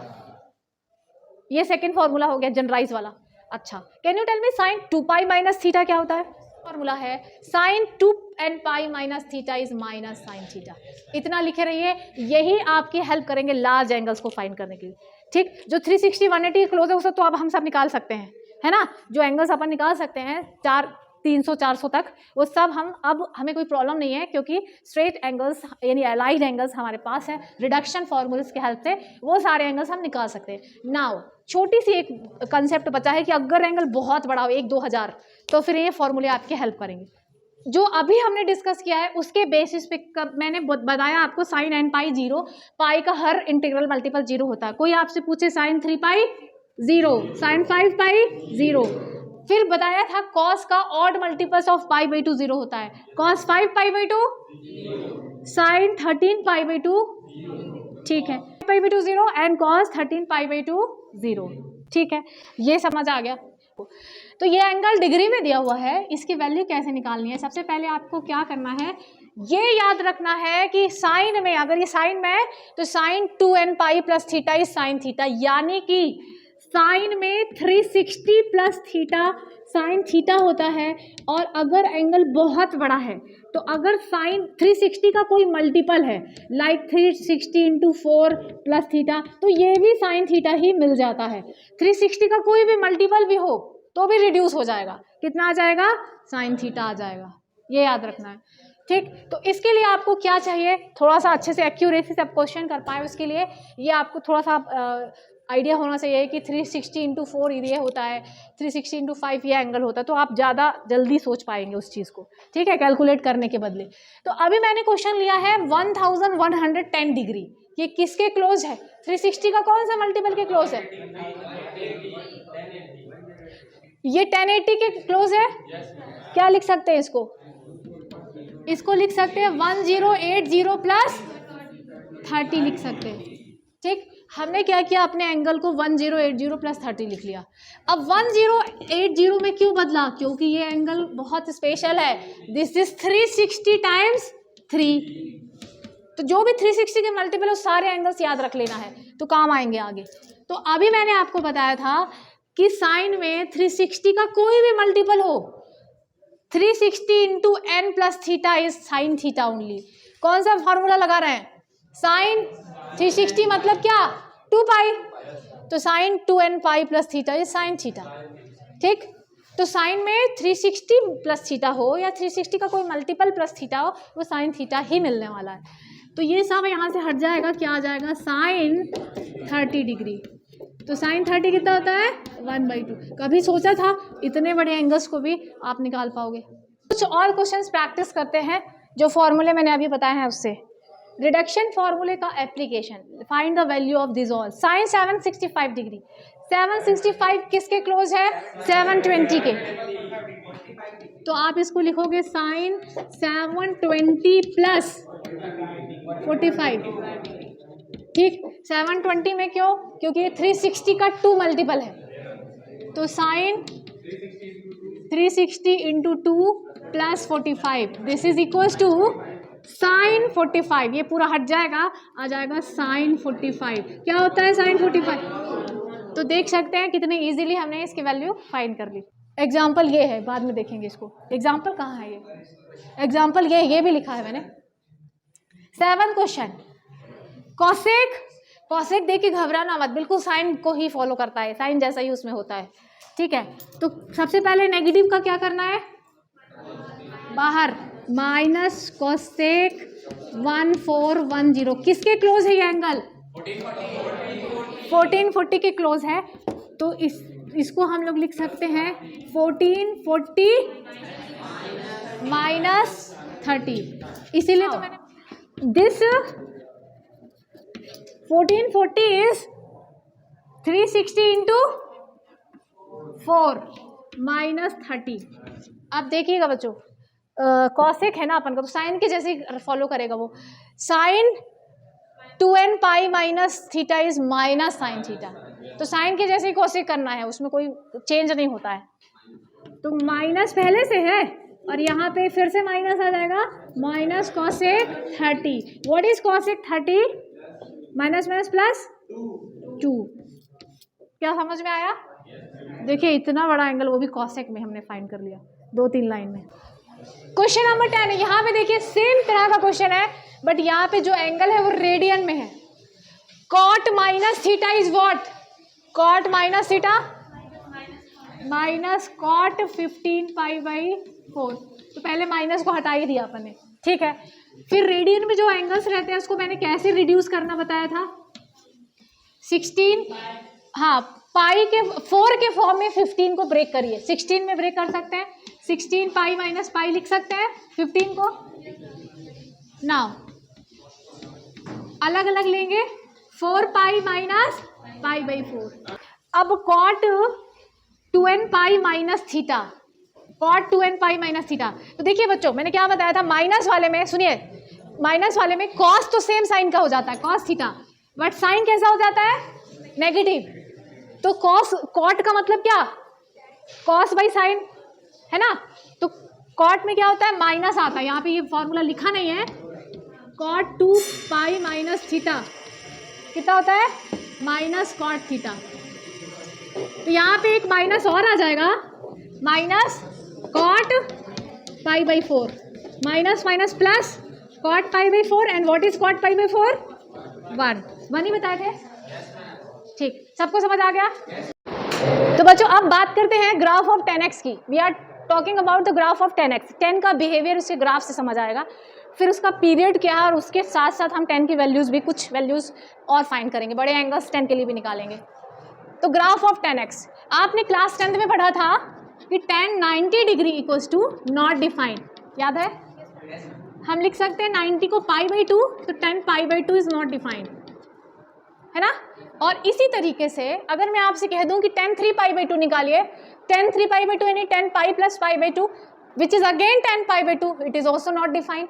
ये सेकेंड फॉर्मूला हो गया जनरलाइज वाला। अच्छा, can you tell me sine 2 pi minus theta क्या होता है? फॉर्मूला है sine 2n pi minus theta is minus sine theta. इतना लिखे रहिए, यही आपकी हेल्प करेंगे लार्ज एंगल्स को फाइंड करने के लिए। ठीक, जो 360 180 के क्लोज है उसे तो अब हम सब निकाल सकते हैं, है ना। जो एंगल्स अपन निकाल सकते हैं 300 400 तक, वो सब हम अब हमें कोई प्रॉब्लम नहीं है, क्योंकि स्ट्रेट एंगल्स यानी अलाइड एंगल्स हमारे पास है। रिडक्शन फॉर्मूल्स के हेल्प से वो सारे एंगल्स हम निकाल सकते हैं। नाउ छोटी सी एक कंसेप्ट बचा है कि अगर एंगल बहुत बड़ा हो 1-2 हज़ार, तो फिर ये फॉर्मूले आपके हेल्प करेंगे। जो अभी हमने डिस्कस किया है उसके बेसिस पे मैंने बताया आपको साइन n पाई 0, पाई का हर इंटीग्रल मल्टीपल 0 होता है। कोई आपसे पूछे साइन 3 पाई 0, साइन 5 पाई 0, फिर बताया था कॉस का odd multiples of pi by 2 0 होता है, cos 5 pi by 2, sine 13 pi by 2, ठीक है, pi by 2 0 and cos 13 pi by 2 0। ठीक है, ये समझ आ गया। तो ये एंगल डिग्री में दिया हुआ है, इसकी वैल्यू कैसे निकालनी है? सबसे पहले आपको क्या करना है, ये याद रखना है कि साइन में, अगर ये साइन में है तो sine 2n pi plus theta is sine theta, यानी कि साइन में 360 प्लस थीटा साइन थीटा होता है। और अगर एंगल बहुत बड़ा है तो अगर साइन 360 का कोई मल्टीपल है लाइक 360 इंटू 4 प्लस थीटा, तो ये भी साइन थीटा ही मिल जाता है। 360 का कोई भी मल्टीपल भी हो तो भी रिड्यूस हो जाएगा, कितना आ जाएगा? साइन थीटा आ जाएगा, ये याद रखना है। ठीक, तो इसके लिए आपको क्या चाहिए, थोड़ा सा अच्छे से एक्यूरेसी से आप क्वेश्चन कर पाए, उसके लिए ये आपको थोड़ा सा आइडिया होना चाहिए कि 360 इंटू 4 ये होता है, 360 इंटू 5 ये एंगल होता है, तो आप ज़्यादा जल्दी सोच पाएंगे उस चीज़ को। ठीक है, कैलकुलेट करने के बदले। तो अभी मैंने क्वेश्चन लिया है 1110 डिग्री, ये किसके क्लोज है? 360 का कौन सा मल्टीपल के क्लोज है? ये 1080 के क्लोज है। क्या लिख सकते हैं इसको? इसको लिख सकते हैं 1080 प्लस 30 लिख सकते हैं। ठीक, हमने क्या किया, अपने एंगल को 1080 प्लस 30 लिख लिया। अब 1080 में क्यों बदला? क्योंकि ये एंगल बहुत स्पेशल है, दिस इज 360 टाइम्स 3। तो जो भी 360 के मल्टीपल है सारे एंगल्स याद रख लेना है, तो काम आएंगे आगे। तो अभी मैंने आपको बताया था कि साइन में 360 का कोई भी मल्टीपल हो, 360 into n plus theta is sine theta only. कौन सा फॉर्मूला लगा रहे हैं? साइन 360 मतलब क्या? 2 पाई, तो sine 2n pi plus theta is sine theta. ठीक, तो साइन में 360 प्लस थीटा हो या 360 का कोई मल्टीपल प्लस थीटा हो, वो साइन थीटा ही मिलने वाला है। तो ये सब यहाँ से हट जाएगा, क्या आ जाएगा? Sign 30 degree. तो साइन 30 कितना होता है? 1/2। कभी सोचा था इतने बड़े एंगल्स को भी आप निकाल पाओगे? कुछ और क्वेश्चंस प्रैक्टिस करते हैं जो फॉर्मूले मैंने अभी बताए हैं उससे। रिडक्शन फॉर्मूले का application, find the value of this all. Sine 765 degree, 765 किसके क्लोज है? 720 के। तो आप इसको लिखोगे साइन 720 प्लस 45। ठीक, 720 में क्यों? क्योंकि 360 का 2 मल्टीपल है, तो साइन 360 इंटू 2 प्लस 45 this is equals to sine 45। ये पूरा हट जाएगा, आ जाएगा साइन 45। क्या होता है साइन 45? तो देख सकते हैं कितने इजीली हमने इसकी वैल्यू फाइंड कर ली। एग्जाम्पल ये है, बाद में देखेंगे इसको। एग्जाम्पल कहाँ है ये? एग्जाम्पल ये भी लिखा है मैंने। 7 क्वेश्चन। कॉसेक देखिए घबराना मत, बिल्कुल साइन को ही फॉलो करता है, साइन जैसा ही उसमें होता है, ठीक है। तो सबसे पहले नेगेटिव का क्या करना है, बाहर, माइनस कॉसेक 1410। किसके क्लोज है ये एंगल? 1440 के क्लोज है। तो इसको हम लोग लिख सकते हैं 1440 माइनस 30। इसीलिए तो मैंने दिस 1440 इज 360 इंटू 4 माइनस 30। अब देखिएगा बच्चों, कॉसेक है ना अपन का, तो साइन के जैसे फॉलो करेगा वो। Sine 2n pi minus theta is minus sine theta, तो साइन के जैसे ही कॉसेक करना है, उसमें कोई चेंज नहीं होता है। तो माइनस पहले से है और यहाँ पे फिर से माइनस आ जाएगा, minus cosec 30। What is cosec 30? Minus minus plus 2। क्या समझ में आया? देखिए इतना बड़ा एंगल, वो भी कॉसेक में हमने फाइंड कर लिया 2-3 लाइन में। क्वेश्चन नंबर 10 है। यहाँ पे देखिए सेम तरह का क्वेश्चन है, बट यहाँ पे जो एंगल है वो रेडियन में है। Cot minus theta is what? Cot minus theta minus cot 15 pi by 4। तो पहले माइनस को हटा ही दिया अपन ने, ठीक है। फिर रेडियन में जो एंगल्स रहते हैं उसको मैंने कैसे रिड्यूस करना बताया था, 16, हाँ, पाई के 4 के फॉर्म में 15 को ब्रेक करिए, 16 में ब्रेक कर सकते हैं। 16 पाई माइनस पाई लिख सकते हैं 15 को। नाउ अलग अलग लेंगे, 4 पाई माइनस पाई बाई 4। अब cot 2n pi minus theta, cot 2n pi minus theta. तो देखिए बच्चों मैंने क्या बताया था, माइनस वाले में सुनिए, माइनस वाले में कॉस तो सेम साइन का हो जाता है, कॉस थीटा, बट साइन कैसा हो जाता है, नेगेटिव। तो कॉस, कॉट का मतलब क्या, कॉस बाई साइन है ना। तो कॉट में क्या होता है, माइनस आता है, यहाँ पे ये फॉर्मूला लिखा नहीं है। कॉट 2 पाई माइनस थीटा कितना होता है, माइनस कॉट थीटा। तो यहाँ पे एक माइनस और आ जाएगा, minus cot pi by 4, minus minus plus cot pi by 4। And what is cot pi by 4? 1 ही बताए थे, ठीक, सबको समझ आ गया। तो बच्चों अब बात करते हैं ग्राफ ऑफ 10x की। We are talking about the graph of 10x। 10 का बिहेवियर उसके ग्राफ से समझ आएगा, फिर उसका पीरियड क्या है, और उसके साथ साथ हम 10 की वैल्यूज़ भी, कुछ वैल्यूज़ और फाइंड करेंगे, बड़े एंगल्स 10 के लिए भी निकालेंगे। तो ग्राफ ऑफ 10x आपने क्लास 10th में पढ़ा था कि tan 90 degree equals to not defined, याद है? हम लिख सकते हैं 90 को पाई बाई 2, तो tan pi by 2 is not defined, है ना। और इसी तरीके से अगर मैं आपसे कह दूं कि tan 3 पाई बाई 2 निकालिए, tan 3 पाई बाई 2 यानी tan pi plus pi by 2 which is again tan pi by 2, it is also not defined.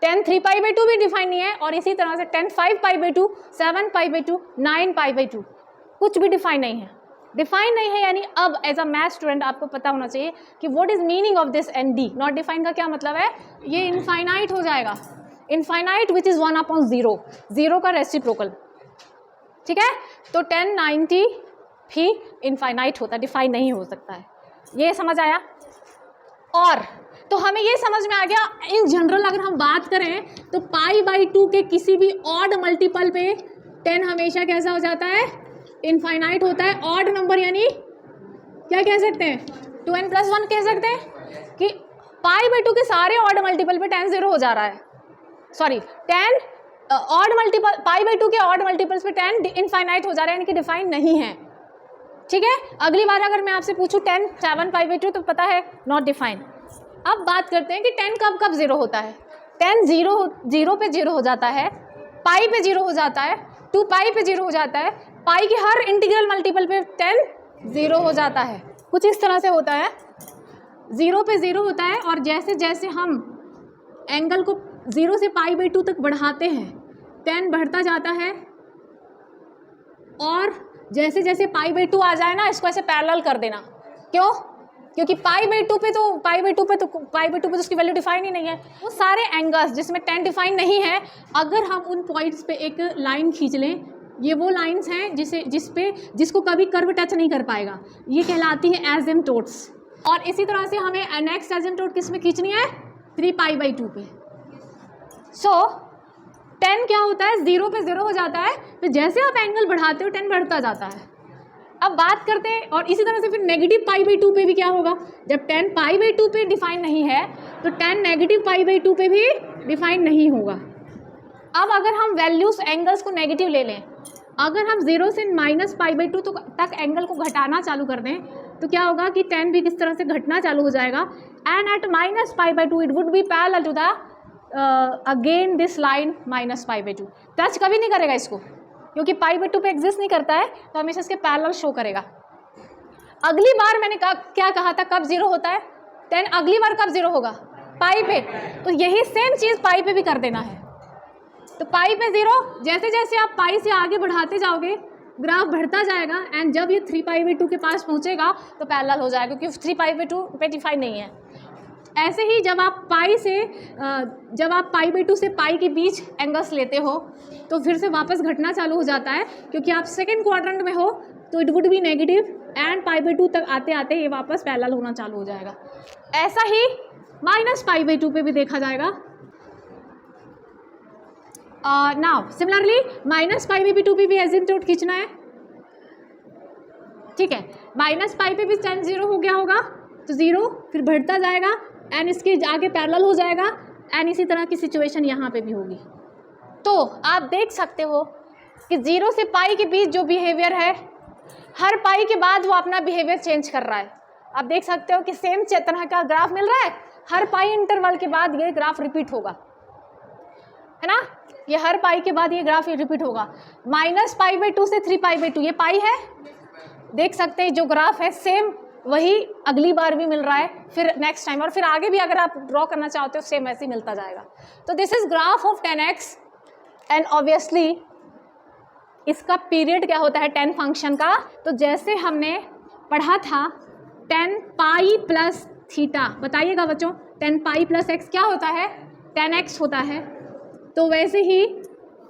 tan 3 pi by 2 भी डिफाइन नहीं है, और इसी तरह से tan 5 pi by 2, 7 pi by 2, 9 pi by 2 कुछ भी डिफाइन नहीं है। डिफाइन नहीं है यानी अब एज अ मैथ स्टूडेंट आपको पता होना चाहिए कि what is meaning of this N D. Not define का क्या मतलब है, ये इनफाइनाइट हो जाएगा, इनफाइनाइट विच इज 1/0, 0 का रेसिप्रोकल, ठीक है। तो tan 90 भी इनफाइनाइट होता है, डिफाइन नहीं हो सकता है, ये समझ आया। और तो हमें ये समझ में आ गया, इन जनरल अगर हम बात करें तो पाई बाई 2 के किसी भी ऑड मल्टीपल पे 10 हमेशा कैसा हो जाता है, इनफाइनाइट होता है। ऑड नंबर यानी क्या कह सकते हैं, 2n + 1 कह सकते हैं कि पाई बाई 2 के सारे ऑड मल्टीपल पे tan 0 हो जा रहा है, sorry tan odd multiple, pi by 2 के ऑड मल्टीपल्स पे tan इनफाइनाइट हो जा रहा है, यानी कि डिफाइन नहीं है, ठीक है। अगली बार अगर मैं आपसे पूछूं tan 7 पाई बाई 2 तो पता है नॉट डिफाइन। अब बात करते हैं कि 10 कब कब 0 होता है। 10 0 पे 0 हो जाता है, पाई पे 0 हो जाता है, 2 पाई पे 0 हो जाता है, पाई के हर इंटीग्रल मल्टीपल पे 10 0 हो जाता है। कुछ इस तरह से होता है, 0 पे 0 होता है, और जैसे जैसे हम एंगल को 0 से पाई बाई 2 तक बढ़ाते हैं 10 बढ़ता जाता है, और जैसे जैसे पाई बाई 2 आ जाए ना, इसको ऐसे पैरेलल कर देना। क्यों? क्योंकि पाई बाई 2 पे तो उसकी वैल्यू डिफाइन ही नहीं है। वो सारे एंगल्स जिसमें 10 डिफाइन नहीं है, अगर हम उन पॉइंट्स पे एक लाइन खींच लें ये वो लाइंस हैं जिसको कभी कर्व टच नहीं कर पाएगा, ये कहलाती है एसिम्प्टोट्स। और इसी तरह से हमें नेक्स्ट एसिम्प्टोट किस में खींचनी है, 3π/2 पे। सो 10 क्या होता है, 0 पे 0 हो जाता है, फिर जैसे आप एंगल बढ़ाते हो 10 बढ़ता जाता है। अब बात करते हैं, और इसी तरह से फिर -π/2 पे भी क्या होगा, जब 10 π/2 पे डिफाइन नहीं है तो 10 -π/2 पे भी डिफाइन नहीं होगा। अब अगर हम वैल्यूज एंगल्स को नेगेटिव ले लें, अगर हम 0 से -π/2 तक एंगल को घटाना चालू कर दें तो क्या होगा कि 10 भी किस तरह से घटना चालू हो जाएगा, and at -π/2 it would be parallel to the again this line -π/2। Touch कभी नहीं करेगा इसको, क्योंकि π/2 पे एग्जिस्ट नहीं करता है, तो हमेशा इसके पैरेलल शो करेगा। अगली बार मैंने क्या कहा था, कब 0 होता है 10, अगली बार कब 0 होगा, पाई पे। तो यही सेम चीज़ पाई पे भी कर देना है। तो पाई पे 0, जैसे जैसे आप पाई से आगे बढ़ाते जाओगे ग्राफ बढ़ता जाएगा, एंड जब ये 3π/2 के पास पहुंचेगा तो पैरेलल हो जाएगा, क्योंकि 3π/2 पे डिफाइन नहीं है। ऐसे ही जब आप π/2 से पाई के बीच एंगल्स लेते हो तो फिर से वापस घटना चालू हो जाता है, क्योंकि आप सेकेंड क्वाड्रेंट में हो तो it would be negative, and π/2 तक आते आते ये वापस पैरेलल होना चालू हो जाएगा। ऐसा ही -π/2 पे भी देखा जाएगा। नाउ सिमिलरली -π/2 पे भी एसिम्प्टोट खींचना है, ठीक है। -π पे भी 10 0 हो गया होगा, तो 0 फिर बढ़ता जाएगा एंड इसके आगे पैरेलल हो जाएगा, एंड इसी तरह की सिचुएशन यहाँ पे भी होगी। तो आप देख सकते हो कि 0 से पाई के बीच जो बिहेवियर है, हर पाई के बाद वो अपना बिहेवियर चेंज कर रहा है। आप देख सकते हो कि सेम तरह का ग्राफ मिल रहा है, हर पाई इंटरवल के बाद ये ग्राफ रिपीट होगा, है ना। ये हर पाई के बाद ये ग्राफ रिपीट होगा। -π/2 से 3π/2 ये पाई है, देख सकते हैं जो ग्राफ है सेम वही अगली बार भी मिल रहा है, फिर नेक्स्ट टाइम, और फिर आगे भी अगर आप ड्रॉ करना चाहते हो सेम ऐसे ही मिलता जाएगा। तो this is graph of 10x, and obviously इसका पीरियड क्या होता है 10 फंक्शन का। तो जैसे हमने पढ़ा था 10π + थीटा, बताइएगा बच्चों 10π + x क्या होता है, 10x होता है। तो वैसे ही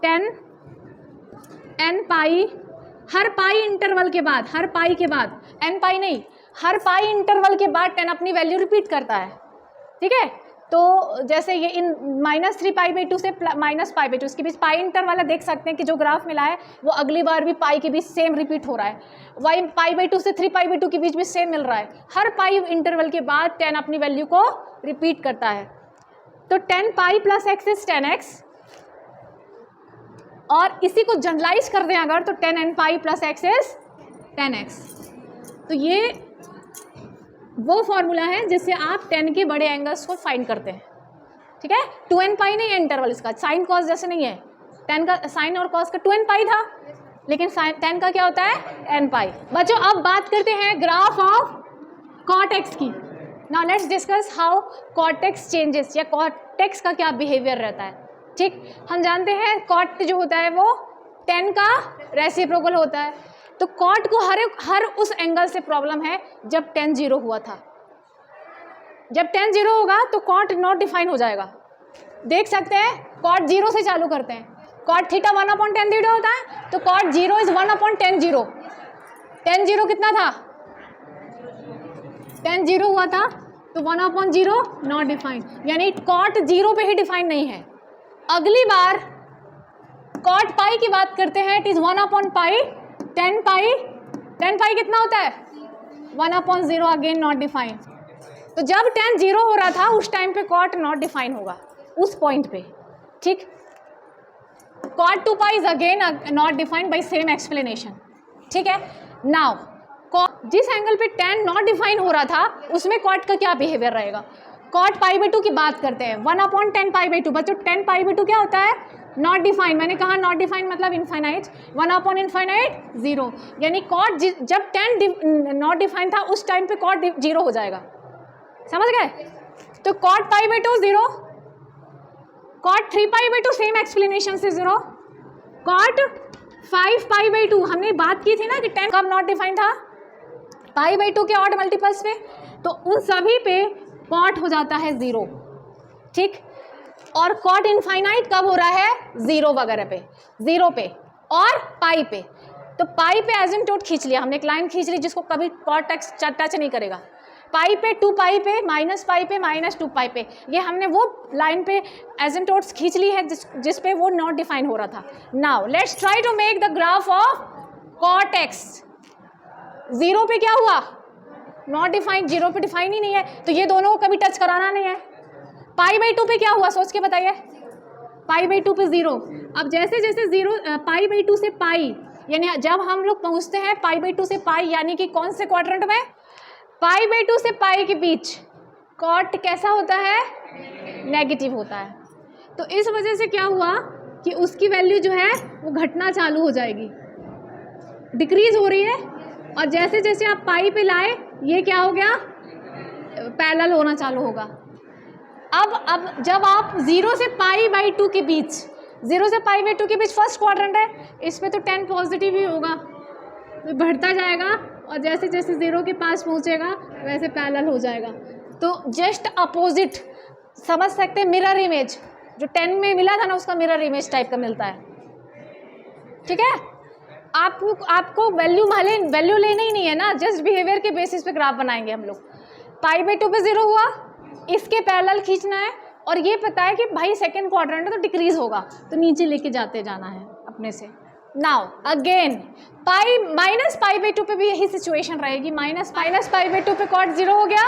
10nπ हर पाई इंटरवल के बाद, हर पाई के बाद, nπ नहीं, हर पाई इंटरवल के बाद 10 अपनी वैल्यू रिपीट करता है, ठीक है। तो जैसे ये इन -3π/2 से -π/2 इसके बीच पाई इंटरवल है, देख सकते हैं कि जो ग्राफ मिला है वो अगली बार भी पाई के बीच सेम रिपीट हो रहा है। वाई π/2 से 3π/2 के बीच भी सेम मिल रहा है, हर पाई इंटरवल के बाद 10 अपनी वैल्यू को रिपीट करता है। तो 10π + x इज 10x, और इसी को जनरलाइज कर दें अगर तो 10nπ + x इज 10x। तो ये वो फॉर्मूला है जिससे आप 10 के बड़े एंगल्स को फाइंड करते हैं, ठीक है। 2nπ नहीं है इंटरवल इसका, साइन कॉस जैसे नहीं है, 10 का साइन और कॉस का 2nπ था, लेकिन 10 का क्या होता है nπ। बच्चों अब बात करते हैं ग्राफ ऑफ cot x की। Now let's discuss how cot x changes, या cot x का क्या बिहेवियर रहता है, ठीक। हम जानते हैं cot जो होता है वो 10 का रेसिप्रोकल होता है। तो cot को हर उस एंगल से प्रॉब्लम है जब 10 0 हुआ था। जब 10 0 होगा तो cot नॉट डिफाइन हो जाएगा। देख सकते हैं cot 0 से चालू करते हैं, cot थीटा 1/10 थीटा होता है, तो cot 0 इज 1/10 0। 10 0 कितना था, 10 0 हुआ था, तो 1/0 नॉट डिफाइन, यानी cot 0 पे ही डिफाइन नहीं है। अगली बार cot पाई की बात करते हैं, इट इज 1/π, 10π कितना होता है 1/0, अगेन नॉट डिफाइन। तो जब 10 0 हो रहा था उस टाइम पे cot नॉट डिफाइन होगा उस पॉइंट पे, ठीक। cot 2π is again not defined by same explanation, ठीक है। नाउ जिस एंगल पे 10 नॉट डिफाइन हो रहा था उसमें cot का क्या बिहेवियर रहेगा। cot π/2 की बात करते हैं, 1/10π/2। बच्चों 10π/2 क्या होता है, नॉट डिफाइन। मैंने कहा नॉट डिफाइन मतलब इनफाइनाइट, 1/∞ 0, यानी cot जब 10 नॉट डिफाइन था उस टाइम पे cot 0 हो जाएगा, समझ गए। तो cot π/2 0, cot 3π/2 सेम एक्सप्लेनेशन से 0, cot 5π/2 हमने बात की थी ना कि 10 कब नॉट डिफाइन था, π/2 के ऑड मल्टीपल्स पे, तो उन सभी पे cot हो जाता है 0, ठीक। और cot इनफाइनाइट कब हो रहा है 0 वगैरह पे, 0 पे। और पाई पे। तो पाई पे एजिम्पटोट खींच लिया हमने, एक लाइन खींच ली जिसको कभी कॉट एक्स टच नहीं करेगा। पाई पे, 2 पाई पे, माइनस पाई पे, माइनस 2 पाई पे, ये हमने वो लाइन पे एजिम्पटोट्स खींच ली है जिस पे वो नॉट डिफाइन हो रहा था। Now let's try to make the graph of cot X. 0 पे क्या हुआ? नॉट डिफाइंड, 0 पे डिफाइन ही नहीं है, तो ये दोनों को कभी टच कराना नहीं है। पाई बाई 2 पे क्या हुआ, सोच के बताइए। पाई बाई 2 पे 0। अब जैसे जैसे 0 पाई बाई 2 से पाई, यानी जब हम लोग पहुंचते हैं पाई बाई 2 से पाई, यानी कि कौन से क्वाड्रेंट में? पाई बाई 2 से पाई के बीच कॉट कैसा होता है? नेगेटिव होता है। तो इस वजह से क्या हुआ कि उसकी वैल्यू जो है वो घटना चालू हो जाएगी, डिक्रीज हो रही है। और जैसे जैसे आप पाई पे लाए, ये क्या हो गया? पैरेलल होना चालू होगा। अब जब आप 0 से पाई बाई 2 के बीच, 0 से पाई बाई 2 के बीच फर्स्ट क्वाड्रेंट है, इसमें तो 10 पॉजिटिव ही होगा, तो बढ़ता जाएगा और जैसे जैसे 0 के पास पहुंचेगा वैसे पैरेलल हो जाएगा। तो जस्ट अपोजिट समझ सकते हैं, मिरर इमेज जो 10 में मिला था ना, उसका मिरर इमेज टाइप का मिलता है। ठीक है, आपको वैल्यू लेना ही नहीं है ना, जस्ट बिहेवियर के बेसिस पे ग्राफ बनाएंगे हम लोग। पाई बाई 2 पे 0 हुआ, इसके पैरेलल खींचना है, और ये पता है कि भाई सेकेंड क्वाड्रेंट है तो डिक्रीज होगा, तो नीचे लेके जाते जाना है अपने से। Now again pi minus pi by 2 पे भी यही सिचुएशन रहेगी, माइनस पाई बाई 2 पे कॉट 0 हो गया।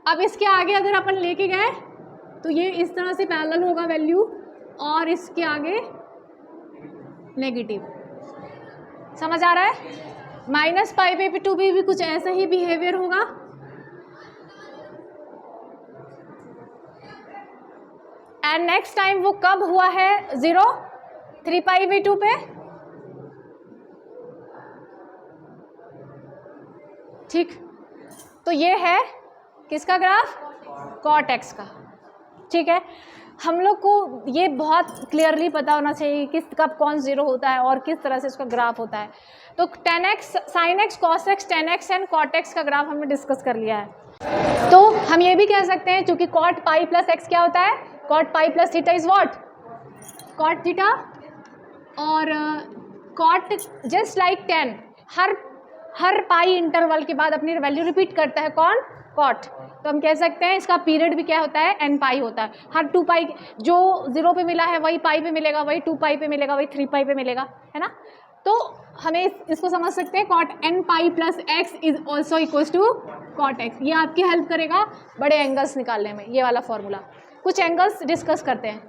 अब इसके आगे अगर अपन लेके गए तो ये इस तरह से पैरेलल होगा वैल्यू, और इसके आगे नेगेटिव। समझ आ रहा है? माइनस पाई बाई 2 पे भी कुछ ऐसा ही बिहेवियर होगा। एंड नेक्स्ट टाइम वो कब हुआ है? 0, 3 पाई बाई 2 पे। ठीक, तो ये है किसका ग्राफ? कॉट एक्स का। ठीक है, हम लोग को ये बहुत क्लियरली पता होना चाहिए किस कब कौन 0 होता है और किस तरह से इसका ग्राफ होता है। तो tan x, sin x, cos x, tan x and cot x का ग्राफ हमने डिस्कस कर लिया है। तो हम ये भी कह सकते हैं, क्योंकि cot पाई प्लस एक्स क्या होता है? cot pi plus theta is what? cot theta. और cot जस्ट लाइक tan, हर पाई इंटरवल के बाद अपनी वैल्यू रिपीट करता है। कौन? कॉट। तो हम कह सकते हैं इसका पीरियड भी क्या होता है? एन पाई होता है। हर 2 पाई जो 0 पे मिला है वही पाई पे मिलेगा, वही 2 पाई पे मिलेगा, वही 3 पाई पे मिलेगा, है ना। तो हमें इसको समझ सकते हैं cot N pi plus X is also equal to cot X. ये आपकी हेल्प करेगा बड़े एंगल्स निकालने में, ये वाला फॉर्मूला। कुछ एंगल्स डिस्कस करते हैं।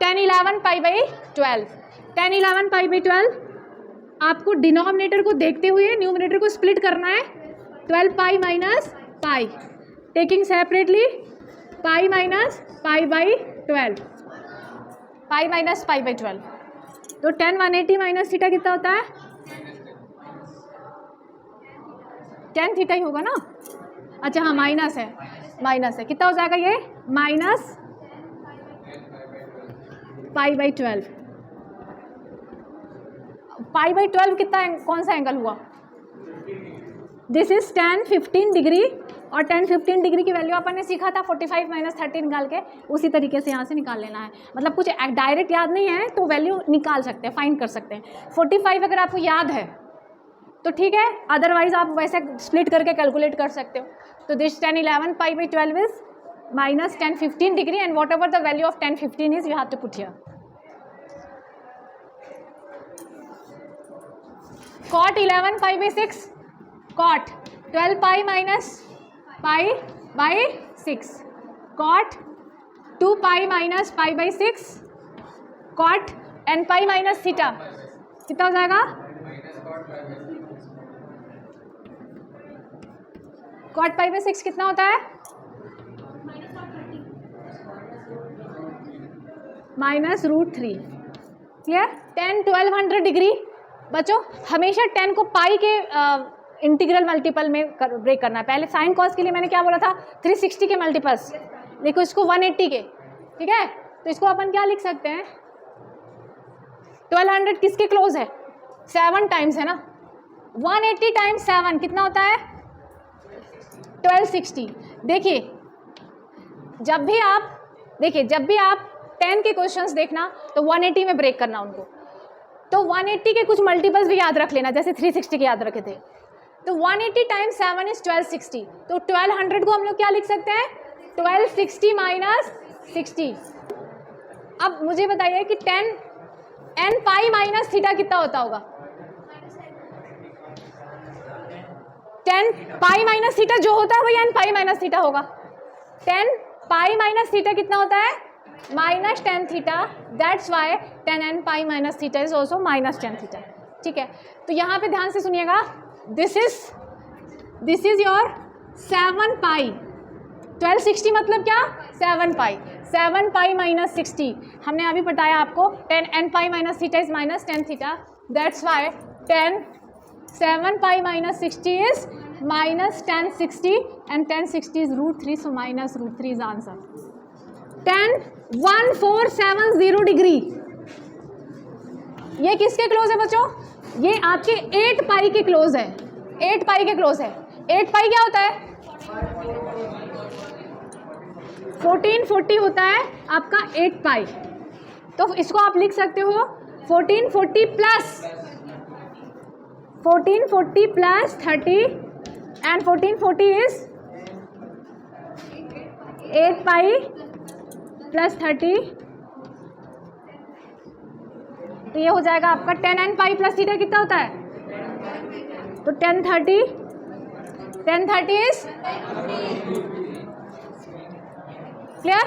tan 11 pi by 12, tan 11 pi by 12, आपको डिनोमिनेटर को देखते हुए न्यूमिनेटर को स्प्लिट करना है। 12 pi minus pi, taking separately pi minus pi by 12, pi minus pi by 12। तो tan 180 माइनस थीटा कितना होता है? tan थीटा ही होगा ना। अच्छा हाँ, माइनस है, कितना हो जाएगा ये? Minus pi by 12। Pi by 12 कितना, कौन सा एंगल हुआ? दिस इज tan 15 डिग्री, और tan 15 डिग्री की वैल्यू अपन ने सीखा था 45 माइनस 30 निकाल के, उसी तरीके से यहाँ से निकाल लेना है। मतलब कुछ डायरेक्ट याद नहीं है तो वैल्यू निकाल सकते हैं, फाइंड कर सकते हैं। 45 अगर आपको याद है तो ठीक है, अदरवाइज आप वैसे स्प्लिट करके कैलकुलेट कर सकते हो। तो दिस tan 11 पाई बाई 12 इज minus tan 15 degree, and whatever the value of tan 15 is you have to put here. cot 11 pi by 6, cot 12 pi minus pi by 6, cot 2 pi minus pi by 6, cot n pi minus theta कितना हो जाएगा? cot pi by 6 कितना होता है? Minus √3। Clear? tan 1200 degree बच्चों, हमेशा 10 को पाई के इंटीग्रल मल्टीपल में ब्रेक करना है। पहले साइन कॉस के लिए मैंने क्या बोला था? 360 के मल्टीपल्स, देखो इसको 180 के। ठीक है, तो इसको अपन क्या लिख सकते हैं? 1200 किसके क्लोज है? 7 टाइम्स है ना। 180 टाइम्स 7 कितना होता है? 1260। देखिए जब भी आप 10 के क्वेश्चंस देखना तो 180 में ब्रेक करना उनको। तो 180 के कुछ मल्टीपल्स भी याद रख लेना, जैसे 360 के याद रखे थे। तो 180 टाइम्स 7 इज 1260, तो 1200 को हम लोग क्या लिख सकते हैं, 1260 माइनस 60। अब मुझे बताइए कि 10 n पाई माइनस थीटा कितना होता होगा, 10 पाई माइनस थीटा जो होता है वही n पाई माइनस थीटा होगा। 10 पाई माइनस थीटा कितना होता है, minus 10 theta, that's why 10 n pi minus theta is also minus 10 theta. ठीक है, तो यहाँ पे ध्यान से सुनिएगा, दिस इज योर 7 पाई, 1260 मतलब क्या, 7 पाई, 7 पाई माइनस 60। हमने अभी बताया आपको 10 n pi minus theta is minus 10 theta, that's why 7 pi minus 60 is minus 1060 and 1060 is √3, so minus √3 is answer. 10,1470 degree, ये किसके क्लोज है बच्चों, ये आपके 8 पाई के क्लोज है, 8 पाई के क्लोज है। 8 पाई क्या होता है, 1440 होता है आपका 8 पाई, तो इसको आप लिख सकते हो 1440 plus 30 and 1440 is 8 pi plus 30, तो ये हो जाएगा आपका 10 n पाई प्लस थीटा कितना होता है, तो 1030 इज क्लियर।